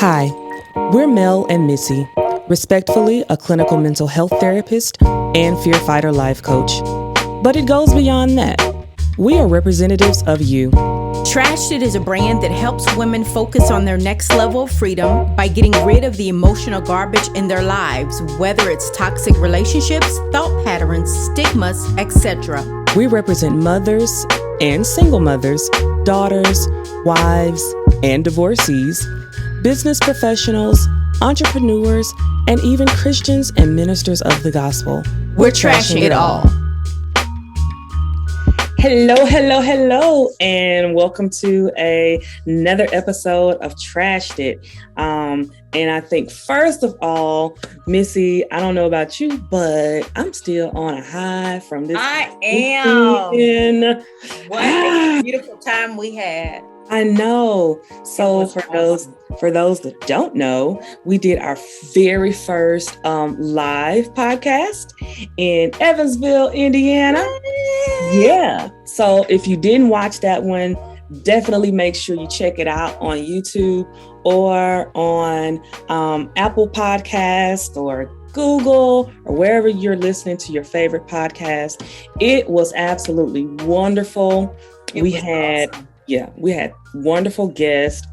Hi, we're Mel and Missy, respectfully a clinical mental health therapist and Fear Fighter life coach. But it goes beyond that. We are representatives of you. Trashed It is a brand that helps women focus on their next level of freedom by getting rid of the emotional garbage in their lives, whether it's toxic relationships, thought patterns, stigmas, etc. We represent mothers and single mothers, daughters, wives, and divorcees, business professionals, entrepreneurs, and even Christians and ministers of the gospel. We're trashing it all. Hello, and welcome to another episode of Trashed It. And I think first of all, Missy, I don't know about you, but I'm still on a high from this. I am. What a beautiful time we had. I know. So for those that don't know, we did our very first live podcast in Evansville, Indiana. Yeah. So if you didn't watch that one, definitely make sure you check it out on YouTube or on Apple Podcast or Google or wherever you're listening to your favorite podcast. It was absolutely wonderful. We had wonderful guests,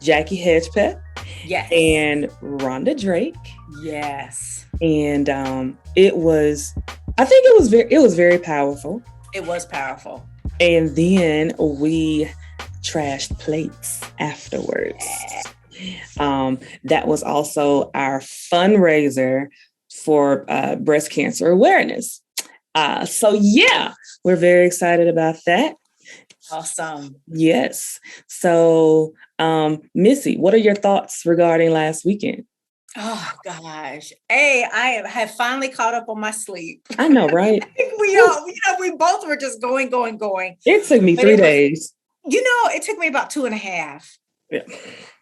Jackie Hedgepeth, yes, and Rhonda Drake, yes, and it was very powerful. It was powerful, and then we trashed plates afterwards. That was also our fundraiser for breast cancer awareness. So yeah, we're very excited about that. Awesome. Yes. So, Missy, what are your thoughts regarding last weekend? Oh gosh. Hey, I have finally caught up on my sleep. I know, right? we both were just going. It took me 3 days. It took me about 2.5. Yeah.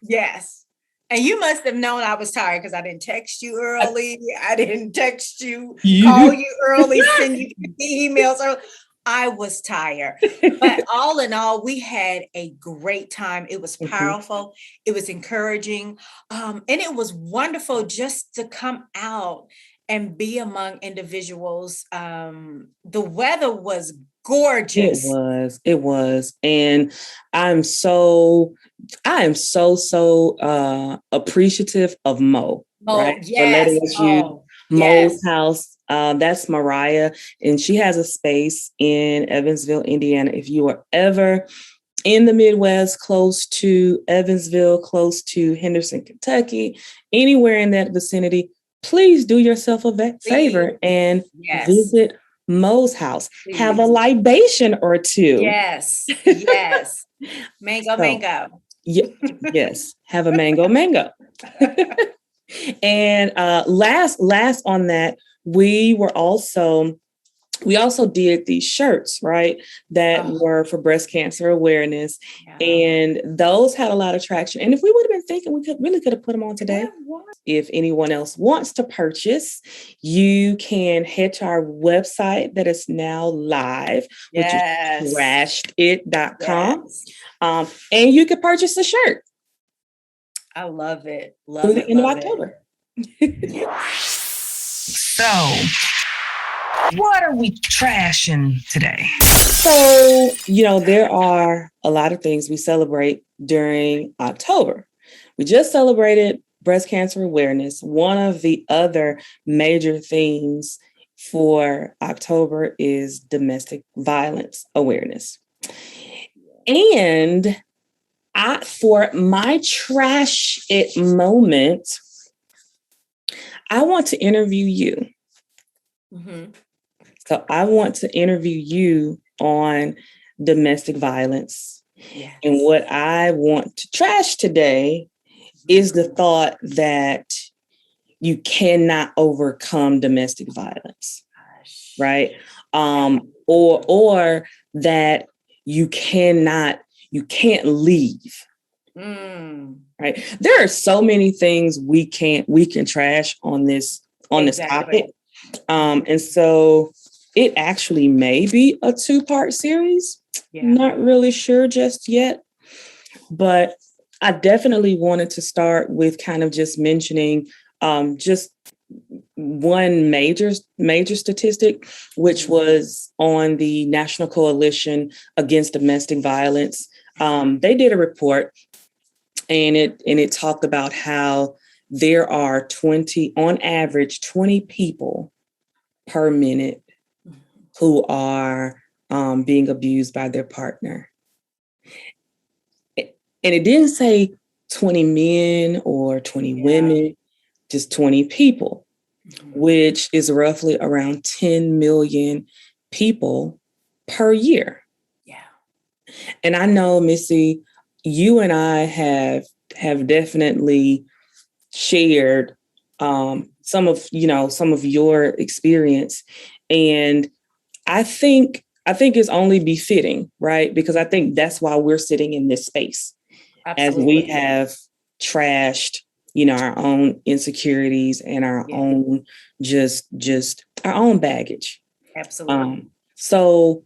Yes. And you must have known I was tired because I didn't text you early. I didn't text you, call you early, send you emails early. I was tired, but all in all, we had a great time. It was powerful. It was encouraging. And it was wonderful just to come out and be among individuals. The weather was gorgeous. It was. And I am so appreciative of Mo, right? Yes. For letting us use Mo's house. That's Mariah, and she has a space in Evansville, Indiana. If you are ever in the Midwest, close to Evansville, close to Henderson, Kentucky, anywhere in that vicinity, please do yourself a favor and visit Mo's house. Please. Have a libation or two. Yes. Mango. Yes. Have a mango. And last on that, we also did these shirts, right? That were for breast cancer awareness. Yeah. And those had a lot of traction. And if we would have been thinking, we could have put them on today. Yeah, if anyone else wants to purchase, you can head to our website that is now live, which is trashedit.com. Yes. And you could purchase a shirt. I love it. Through the end of October. So, what are we trashing today? So, there are a lot of things we celebrate during October. We just celebrated breast cancer awareness. One of the other major themes for October is domestic violence awareness. And for my trash it moment, I want to interview you. Mm-hmm. So I want to interview you on domestic violence. Yes. And what I want to trash today is the thought that you cannot overcome domestic violence, right? Or that you can't leave. Right. There are so many things we can trash on this topic. And so it actually may be a 2-part series. Yeah. Not really sure just yet, but I definitely wanted to start with kind of just mentioning just one major statistic, which was on the National Coalition Against Domestic Violence. They did a report, and it talked about how there are 20, on average, 20 people per minute who are being abused by their partner. And it didn't say 20 men or 20 women, just 20 people, which is roughly around 10 million people per year. Yeah. And I know, Missy, you and I have definitely shared some of your experience. And I think it's only befitting, right? Because I think that's why we're sitting in this space. Absolutely. As we have trashed, our own insecurities and our own just our own baggage. Absolutely. So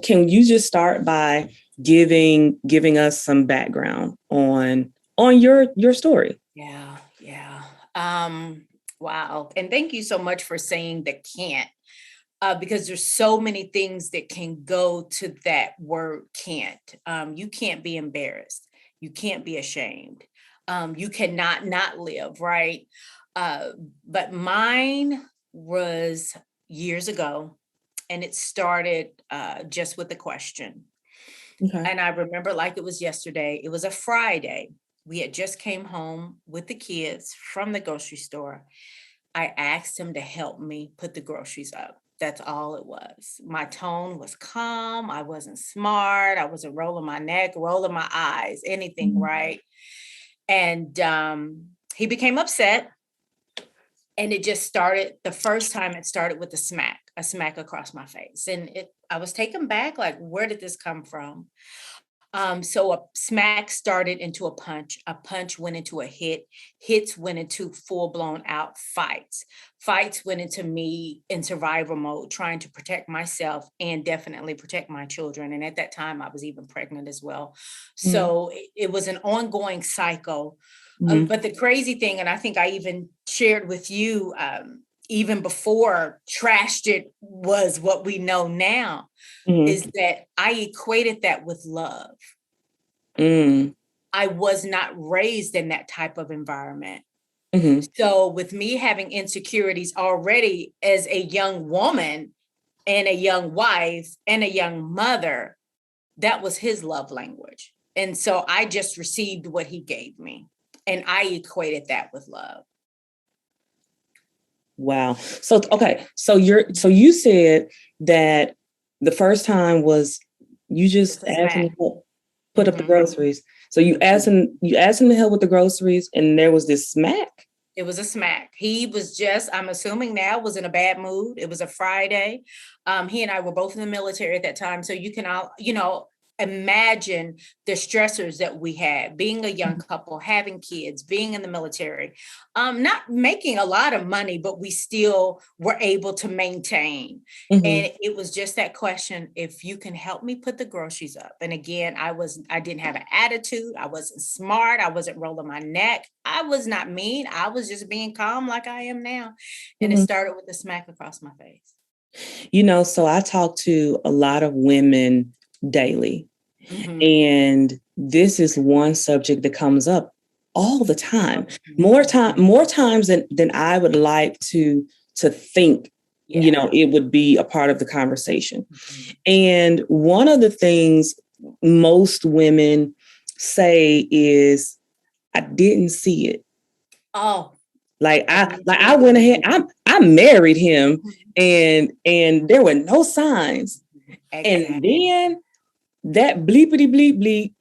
can you just start by giving us some background on your story? Yeah. Wow. And thank you so much for saying the can't. Because there's so many things that can go to that word can't. You can't be embarrassed. You can't be ashamed. You cannot not live, right? But mine was years ago, and it started just with a question. Okay. And I remember like it was yesterday. It was a Friday. We had just came home with the kids from the grocery store. I asked him to help me put the groceries up. That's all it was. My tone was calm. I wasn't smart. I wasn't rolling my neck, rolling my eyes, anything, right? And he became upset. And it just started, the first time it started with a smack across my face. And I was taken back, like, where did this come from? So a smack started into a punch went into a hits went into full-blown out fights went into me in survival mode, trying to protect myself and definitely protect my children. And at that time I was even pregnant as well. So it was an ongoing cycle. But the crazy thing, and I think I even shared with you, even before trashed it was what we know now, is that I equated that with love. I was not raised in that type of environment. So with me having insecurities already as a young woman and a young wife and a young mother, that was his love language. And so I just received what he gave me, and I equated that with love. Wow. So, okay. So you said that the first time was you just asked him to put up the groceries. So you asked him to help with the groceries, and there was this smack. It was a smack. He was just, I'm assuming now, was in a bad mood. It was a Friday. He and I were both in the military at that time. So you can imagine the stressors that we had, being a young couple, having kids, being in the military, not making a lot of money, but we still were able to maintain. And it was just that question, if you can help me put the groceries up. And again, I didn't have an attitude. I wasn't smart. I wasn't rolling my neck. I was not mean. I was just being calm like I am now. And it started with a smack across my face. So I talk to a lot of women daily. And this is one subject that comes up all the time, more times than I would like to think, it would be a part of the conversation. And one of the things most women say is, I didn't see it. Oh, like I went ahead, I married him, and there were no signs. Exactly. And then that bleepity bleep bleep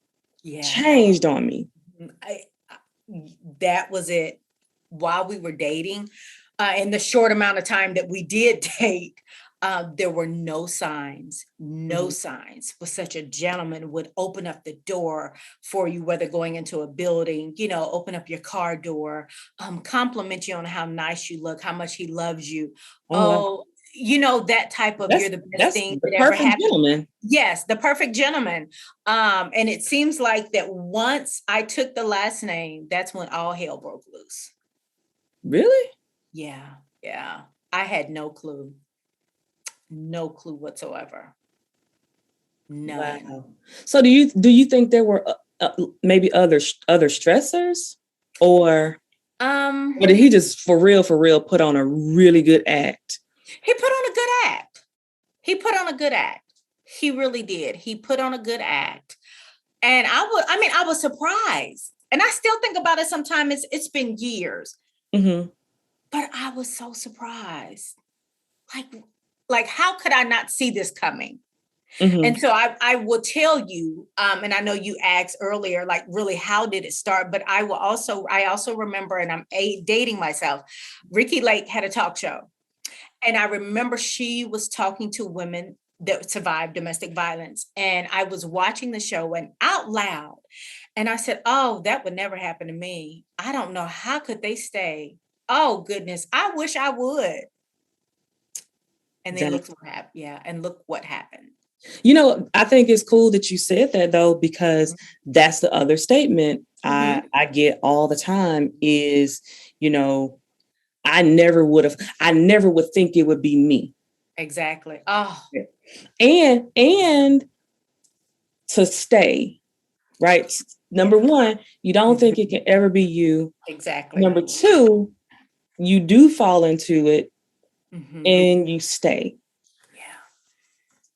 changed on me. That was it. While we were dating, in the short amount of time that we did date, there were no signs. But such a gentleman would open up the door for you, whether going into a building, open up your car door, compliment you on how nice you look, how much he loves you. that type of you're the best that's thing the that ever perfect happened. gentleman. Yes, the perfect gentleman. And it seems like that once I took the last name, that's when all hell broke loose. Really? Yeah. Yeah. I had no clue. No clue whatsoever. None. Wow. So do you think there were maybe other stressors, or did he just for real put on a really good act? He put on a good act. He put on a good act. He really did. He put on a good act. And I was surprised. And I still think about it sometimes. It's been years. Mm-hmm. But I was so surprised. Like how could I not see this coming? Mm-hmm. And so I will tell you, and I know you asked earlier, like really, how did it start? But I also remember, and I'm dating myself, Ricky Lake had a talk show. And I remember she was talking to women that survived domestic violence. And I was watching the show and out loud. And I said, oh, that would never happen to me. I don't know. How could they stay? Oh, goodness. I wish I would. And then look what happened. Yeah. And look what happened. I think it's cool that you said that, though, because that's the other statement I get all the time is, I never would think it would be me. Exactly. Oh. And to stay, right? Number one, you don't think it can ever be you. Exactly. Number two, you do fall into it and you stay. Yeah.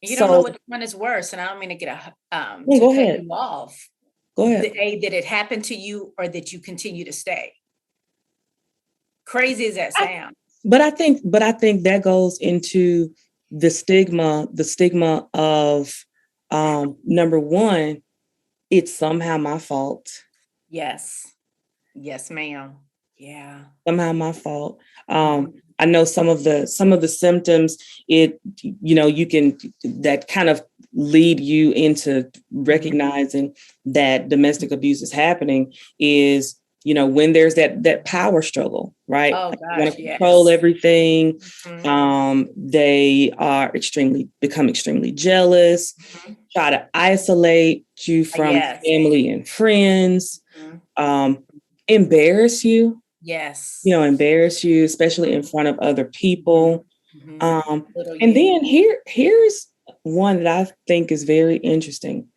You don't know which one is worse. And I don't mean to get to go cut ahead. you off. Go ahead. That it happened to you or that you continue to stay. Crazy as that sounds. But I think that goes into the stigma of number one, it's somehow my fault. Yes. Yes, ma'am. Yeah. Somehow my fault. I know some of the symptoms, you can, that kind of lead you into recognizing that domestic abuse is happening is, when there's that power struggle, right? Oh, gosh, you want to control everything. They become extremely jealous, try to isolate you from family and friends, embarrass you. Yes. Embarrass you, especially in front of other people. And then here's one that I think is very interesting.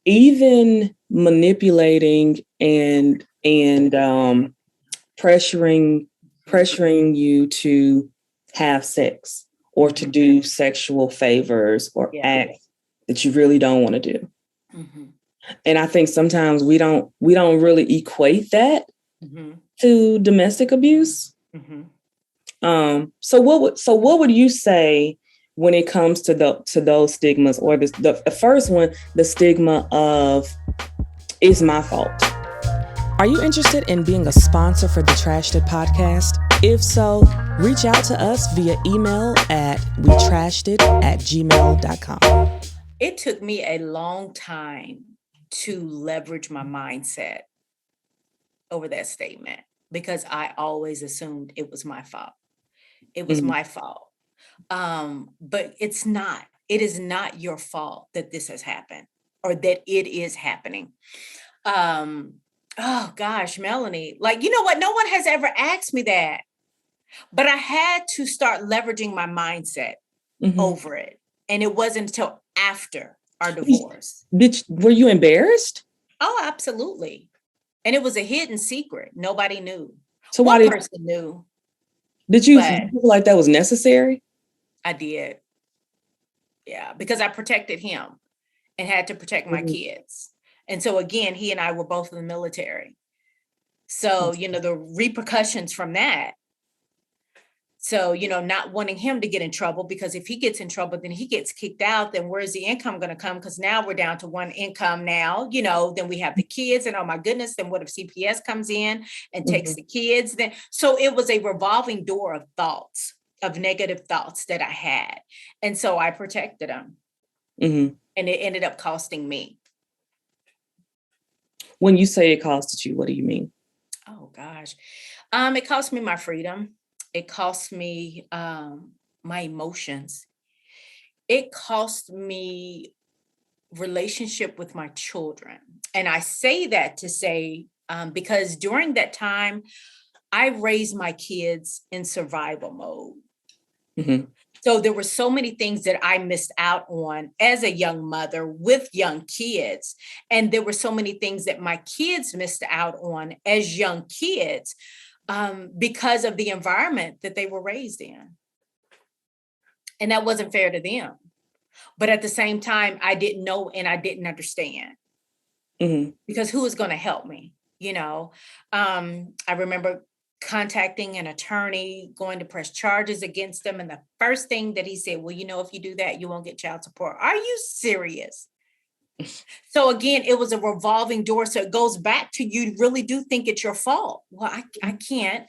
Even manipulating and pressuring you to have sex or to do sexual favors or acts that you really don't want to do. And I think sometimes we don't really equate that to domestic abuse. So what would you say when it comes to those stigmas, or the first one, the stigma of it's my fault? Are you interested in being a sponsor for the Trashed It podcast? If so, reach out to us via email at wetrashedit@gmail.com. It took me a long time to leverage my mindset over that statement because I always assumed it was my fault. It was my fault. But it's not. It is not your fault that this has happened or that it is happening. Oh gosh, Melanie, you know what? No one has ever asked me that, but I had to start leveraging my mindset over it. And it wasn't until after our divorce. Were you embarrassed? Oh, absolutely. And it was a hidden secret. Nobody knew. So one person knew. Did you feel like that was necessary? I did. Yeah, because I protected him and had to protect my kids. And so again, he and I were both in the military. So, the repercussions from that. So, not wanting him to get in trouble, because if he gets in trouble, then he gets kicked out. Then where's the income going to come? Because now we're down to one income now, then we have the kids and oh my goodness, then what if CPS comes in and takes the kids? Then, so it was a revolving door of thoughts, of negative thoughts that I had. And so I protected them. And it ended up costing me. When you say it costed you, what do you mean? Oh gosh. It cost me my freedom. It cost me my emotions. It cost me relationship with my children. And I say that to say, because during that time, I raised my kids in survival mode. Mm-hmm. So there were so many things that I missed out on as a young mother with young kids. And there were so many things that my kids missed out on as young kids because of the environment that they were raised in. And that wasn't fair to them. But at the same time, I didn't know and I didn't understand. Mm-hmm. Because who is going to help me? I remember contacting an attorney, going to press charges against them. And the first thing that he said, well, if you do that, you won't get child support. Are you serious? So again, it was a revolving door. So it goes back to, you really do think it's your fault. Well, I can't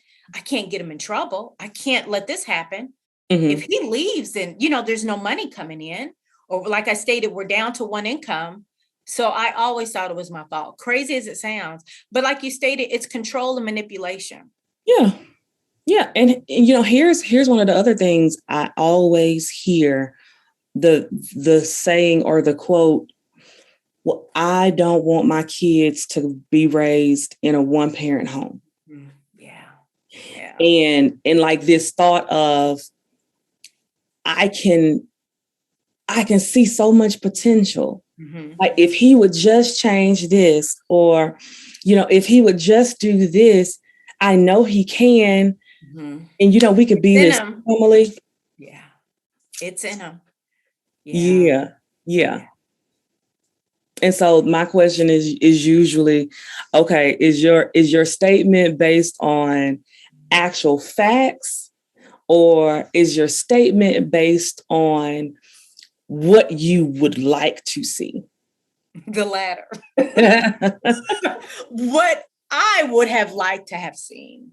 get him in trouble. I can't let this happen. Mm-hmm. If he leaves, then, there's no money coming in. Or like I stated, we're down to one income. So I always thought it was my fault. Crazy as it sounds. But like you stated, it's control and manipulation. Yeah. Yeah. And here's one of the other things I always hear, the saying or the quote, well, I don't want my kids to be raised in a one-parent home. Yeah. And like this thought of, I can see so much potential. Mm-hmm. Like if he would just change this, or, if he would just do this, I know he can. Mm-hmm. And, we could be this family. Yeah. It's in him. Yeah. And so my question is usually, okay, is your statement based on actual facts, or is your statement based on what you would like to see? The latter. What I would have liked to have seen.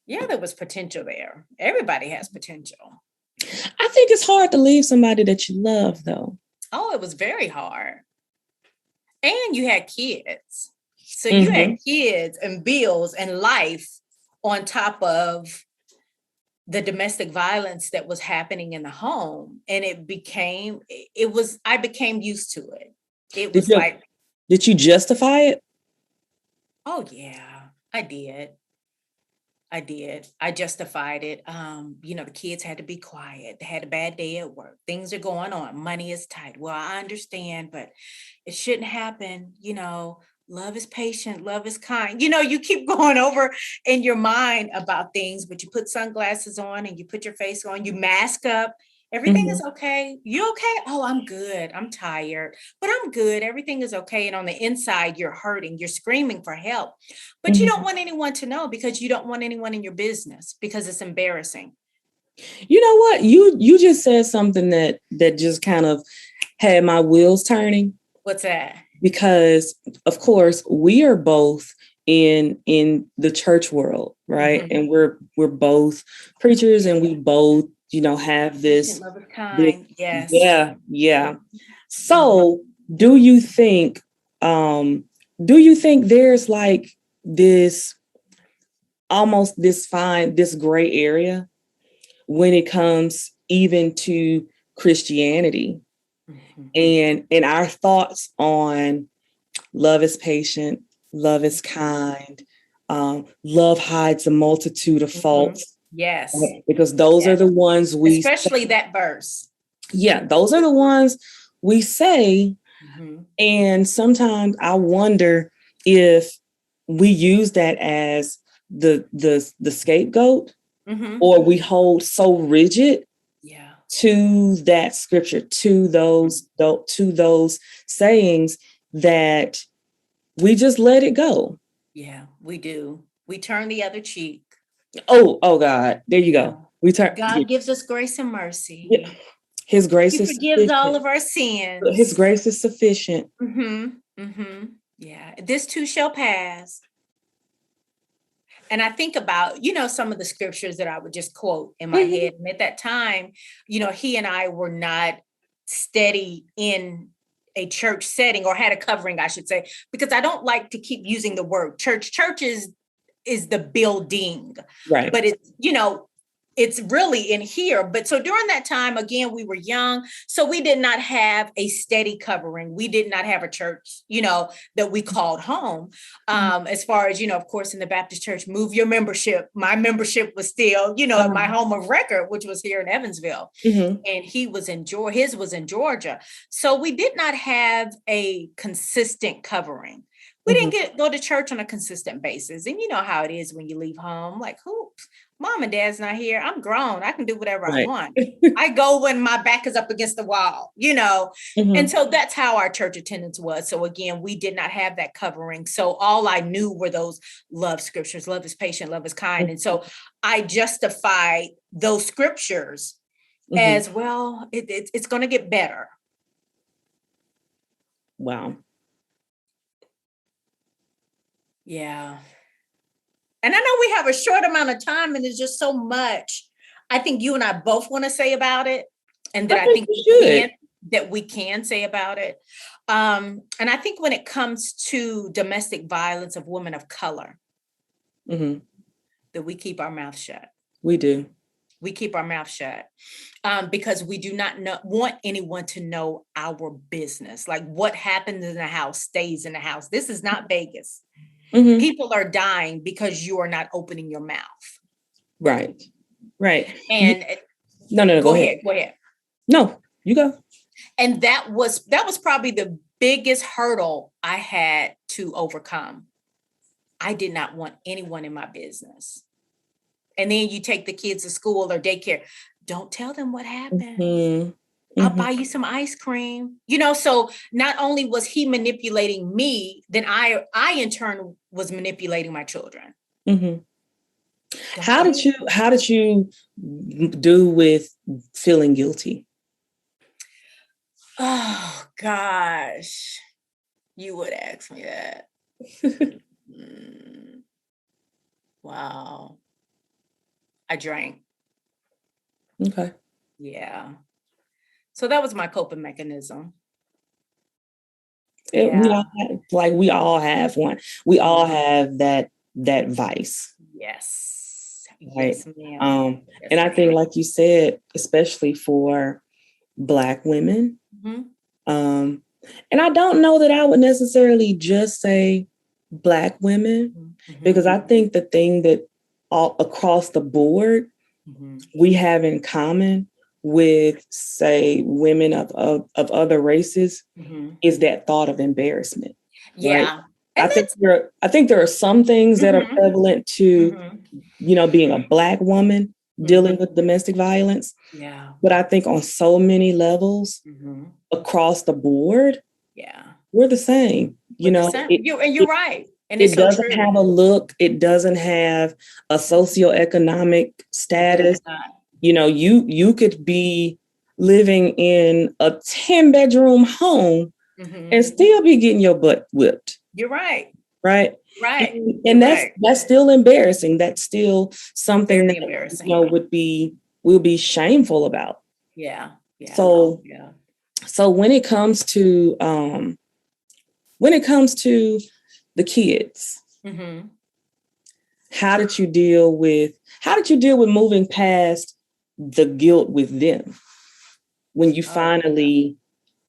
Yeah, there was potential there. Everybody has potential. I think it's hard to leave somebody that you love, though. Oh, it was very hard. And you had kids. So you had kids and bills and life on top of the domestic violence that was happening in the home. And I became used to it. It was did you justify it? Oh yeah, I did. I justified it. The kids had to be quiet. They had a bad day at work. Things are going on. Money is tight. Well, I understand, but it shouldn't happen. Love is patient. Love is kind. You keep going over in your mind about things, but you put sunglasses on and you put your face on, you mask up. Everything is okay. You okay? Oh, I'm good. I'm tired, but I'm good. Everything is okay. And on the inside, you're hurting. You're screaming for help, but you don't want anyone to know, because you don't want anyone in your business, because it's embarrassing. You know what? You just said something that just kind of had my wheels turning. What's that? Because of course we are both in the church world, right? And we're both preachers, and we both have this love is kind. Yes. Yeah. So do you think there's like this almost this gray area when it comes even to Christianity and our thoughts on love is patient, love is kind, love hides a multitude of faults? Yes. Because those are the ones especially that verse. Yeah, those are the ones we say. And sometimes I wonder if we use that as the scapegoat, or we hold so rigid to that scripture, to those sayings, that we just let it go. Yeah, we do. We turn the other cheek. Oh God, there you go. God gives us grace and mercy. Yeah. His grace He forgives all of our sins. His grace is sufficient. Yeah, this too shall pass. And I think about, some of the scriptures that I would just quote in my head. And at that time, he and I were not steady in a church setting, or had a covering, I should say, because I don't like to keep using the word church. Church is the building, right? But it's, it's really in here. But so during that time, again, we were young. So we did not have a steady covering. We did not have a church, that we called home. As far as, of course, in the Baptist church, move your membership. My membership was still, at my home of record, which was here in Evansville. And his was in Georgia. So we did not have a consistent covering. We didn't go to church on a consistent basis. And you know how it is when you leave home, like, mom and dad's not here. I'm grown. I can do whatever I want. I go when my back is up against the wall, And so that's how our church attendance was. So again, we did not have that covering. So all I knew were those love scriptures. Love is patient, love is kind. And so I justified those scriptures as, well, it's going to get better. Wow. Yeah. And I know we have a short amount of time and there's just so much I think you and I both want to say about it. And that I think we can say about it. And I think when it comes to domestic violence of women of color, that we keep our mouth shut. We do. We keep our mouth shut because we do not want anyone to know our business. Like what happens in the house stays in the house. This is not Vegas. People are dying because you are not opening your mouth. Right. And no, go ahead. Go ahead. No, you go. And that was probably the biggest hurdle I had to overcome. I did not want anyone in my business. And then you take the kids to school or daycare. Don't tell them what happened. I'll buy you some ice cream. So not only was he manipulating me, then I in turn was manipulating my children. How did you do with feeling guilty? Oh gosh. You would ask me that. Wow. I drank. Okay. Yeah. So that was my coping mechanism. We all have one. We all have that vice. Yes. Right. Yes, ma'am. And I think, like you said, especially for Black women, and I don't know that I would necessarily just say Black women, because I think the thing that all across the board we have in common with, say, women of other races is that thought of embarrassment. Yeah. Right? I think there are some things that are prevalent to, being a Black woman dealing with domestic violence. Yeah. But I think on so many levels across the board, we're the same. You're right. And it doesn't have a look. It doesn't have a socioeconomic status. You could be living in a 10-bedroom home and still be getting your butt whipped. You're right. Right. Right. And that's still embarrassing. That's still something very that embarrassing. we'll be shameful about. Yeah. So when it comes to the kids, how did you deal with moving past the guilt with them when you finally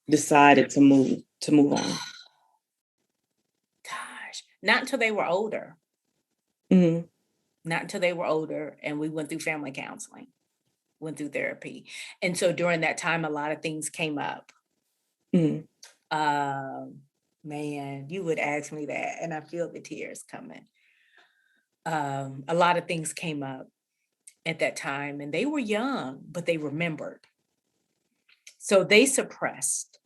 decided to move on? Gosh, not until they were older. Not until they were older, and we went through family counseling, went through therapy. And so during that time, a lot of things came up. Man, you would ask me that, and I feel the tears coming. A lot of things came up at that time, and they were young, but they remembered. So they suppressed.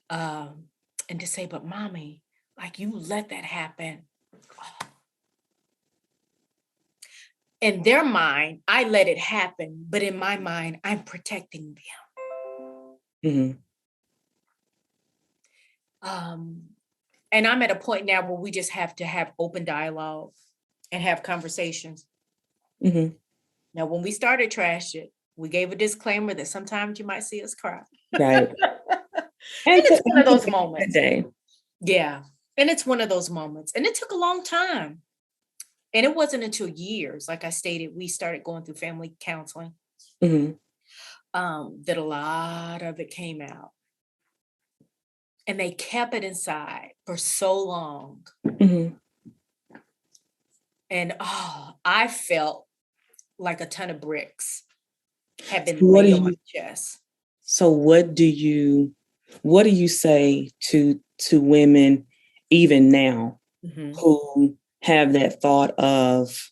And to say, but mommy, like you let that happen. In their mind, I let it happen, but in my mind, I'm protecting them. And I'm at a point now where we just have to have open dialogue and have conversations. Now, when we started Trash It, we gave a disclaimer that sometimes you might see us cry. Right. And it's one of those moments. Yeah. And it's one of those moments. And it took a long time. And it wasn't until years, like I stated, we started going through family counseling, Mm-hmm. that a lot of it came out. And they kept it inside for so long. Mm-hmm. And I felt like a ton of bricks had been What do laid on my you chest. so what do you say to women even now Mhm. who have that thought of,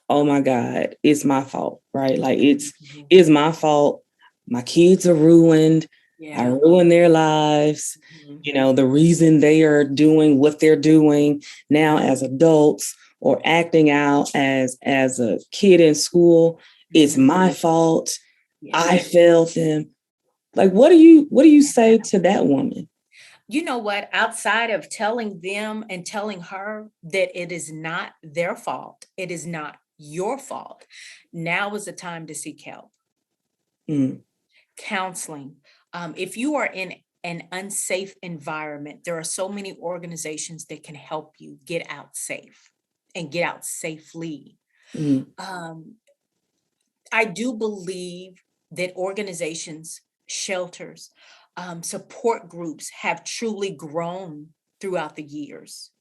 oh my God, it's my fault, right? Like Mhm. it's my fault. My kids are ruined. I Yeah. ruined their lives. Mhm. You know, the reason they are doing what they're doing now as adults or acting out as a kid in school, it's Mhm. my fault. Yeah. I failed them. Like, what do you say to that woman? You know what? Outside of telling them and telling her that it is not their fault, it is not your fault. Now is the time to seek help. Mm, Counseling. If you are in an unsafe environment, there are so many organizations that can help you get out safe and get out safely. mm, Um, I do believe that organizations, shelters, support groups have truly grown throughout the years.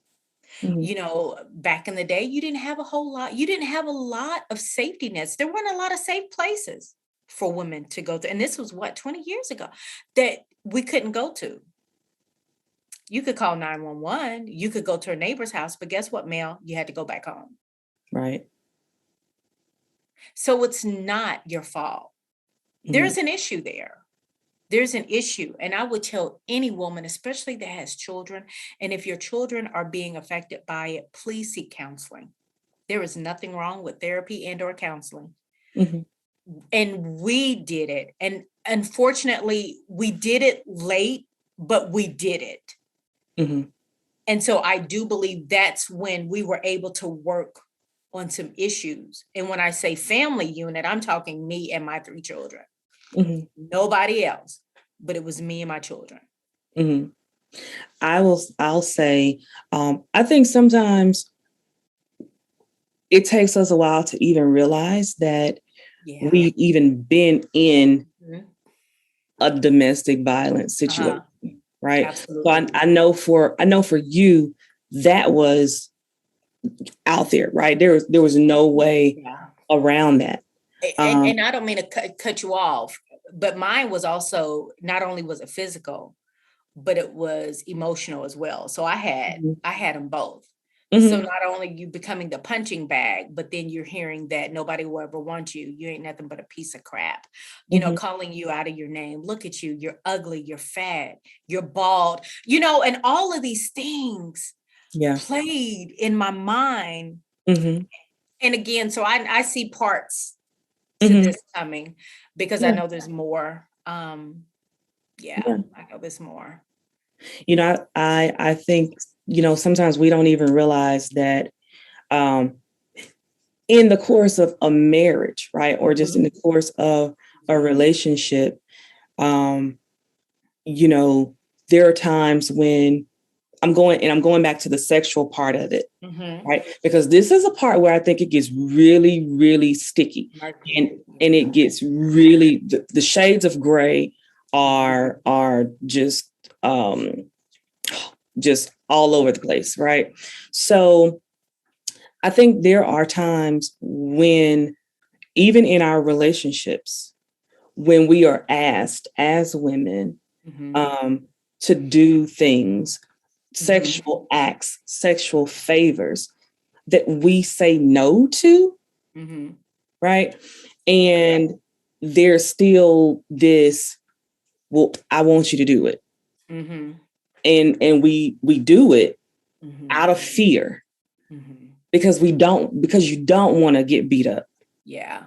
mm, Back in the day, you didn't have a lot of safety nets. There weren't a lot of safe places for women to go to. And this was what, 20 years ago, that we couldn't go to. You could call 911, you could go to a neighbor's house, but guess what, Mel? You had to go back home. right. So it's not your fault. Mm, There's an issue there. There's an issue. And I would tell any woman, especially that has children, and if your children are being affected by it, please seek counseling. There is nothing wrong with therapy and or counseling. mhm, And we did it. And unfortunately, we did it late, but we did it. mhm, And so I do believe that's when we were able to work on some issues. And when I say family unit, I'm talking me and my 3 children. mhm, Nobody else, but it was me and my children. mhm. I'll say, I think sometimes it takes us a while to even realize that Yeah. we've even been in Mhm. a domestic violence situation, Uh-huh. right? So Absolutely. I know for you that was out there, right? There was no way Yeah. around that. Um, And I don't mean to cut you off, but mine was also, not only was it physical, but it was emotional as well. So mhm, I had them both. So mhm, not only you becoming the punching bag, but then you're hearing that nobody will ever want you. You ain't nothing but a piece of crap. mhm, Calling you out of your name. Look at you. You're ugly. You're fat. You're bald. And all of these things yeah. played in my mind. Mhm, And again, so I see parts to mhm, this coming because I yeah, know there's more. Yeah, yeah. I know there's more. I think sometimes we don't even realize that um, in the course of a marriage, right, or just in Mhm. the course of a relationship, um, you know, there are times when I'm going back to the sexual part of it, Mhm. right? Because this is a part where I think it gets really, really sticky, and Murky. and it Yeah. gets really the shades of gray are just all over the place, right? So I think there are times when, even in our relationships, when we are asked as women Mhm. um, to do things, Mhm. sexual acts, sexual favors that we say no to, Mhm. right? And there's still this, well, I want you to do it. Mhm. And we do it Mhm. out of fear Mhm. because you don't want to get beat up, Yeah.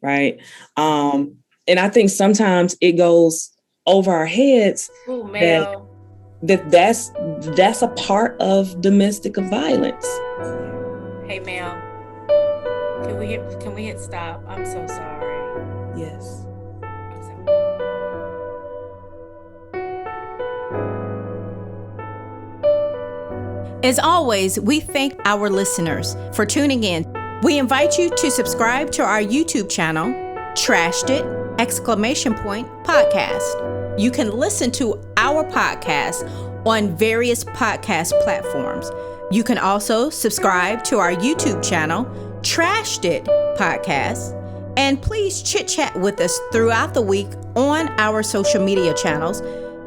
right? Um, and I think sometimes it goes over our heads Oh, that Mel. that's a part of domestic violence. Hey, Mel. Can we hit stop? I'm so sorry. Yes. I'm so As always, we thank our listeners for tuning in. We invite you to subscribe to our YouTube channel, Trashed It! Podcast. You can listen to our podcast on various podcast platforms. You can also subscribe to our YouTube channel, Trashed It! Podcast. And please chit chat with us throughout the week on our social media channels,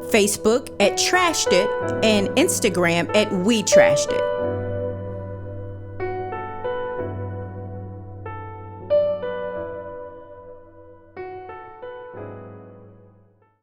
Facebook at Trashed It and Instagram at We Trashed It.